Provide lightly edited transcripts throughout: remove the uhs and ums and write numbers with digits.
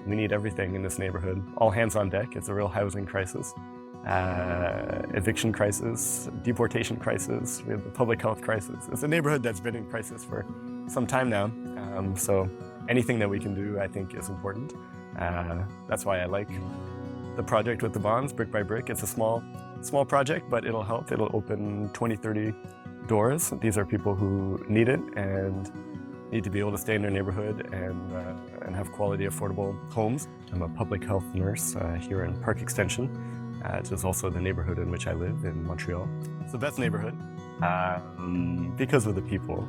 We need everything in this neighborhood. All hands on deck. It's a real housing crisis. Eviction crisis, deportation crisis, we have the public health crisis. It's a neighborhood that's been in crisis for some time now, so anything that we can do, I think, is important. That's why I like the project with the bonds, brick by brick. It's a small project, but it'll help. It'll open 20, 30 doors. These are people who need it and need to be able to stay in their neighborhood and have quality, affordable homes. I'm a public health nurse here in Parc Extension, which is also the neighborhood in which I live in Montreal. It's the best neighborhood because of the people.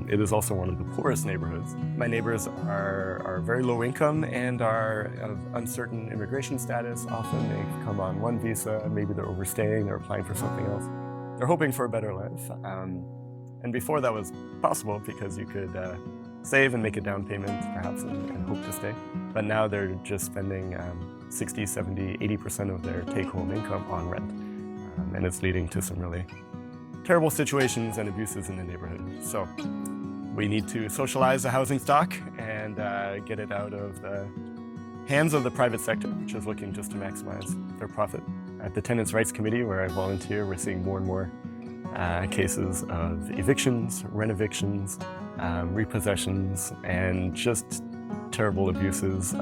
It is also one of the poorest neighborhoods. My neighbors are very low income and are of uncertain immigration status. Often they come on one visa, maybe they're overstaying, they're applying for something else. They're hoping for a better life. And before that was possible because you could save and make a down payment perhaps and hope to stay. But now they're just spending 60, 70, 80% of their take-home income on rent. And it's leading to some really terrible situations and abuses in the neighborhood. So we need to socialize the housing stock and get it out of the hands of the private sector, which is looking just to maximize their profit. At the Tenants' Rights Committee, where I volunteer, we're seeing more and more cases of evictions, rent-evictions, repossessions, and just terrible abuses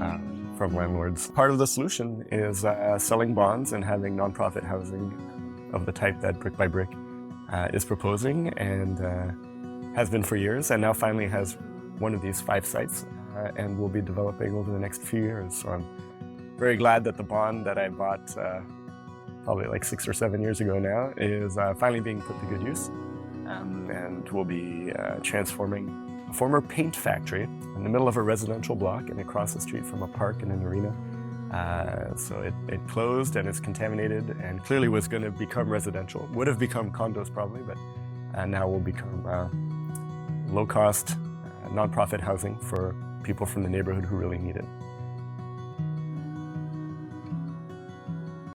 from landlords. Part of the solution is selling bonds and having nonprofit housing of the type that Brick by Brick is proposing and has been for years, and now finally has one of these 5 sites and will be developing over the next few years. So I'm very glad that the bond that I bought probably like 6 or 7 years ago now is finally being put to good use, and will be transforming a former paint factory in the middle of a residential block and across the street from a park and an arena. So it closed and it's contaminated and clearly was going to become residential. Would have become condos probably, but now will become low-cost, nonprofit housing for people from the neighborhood who really need it.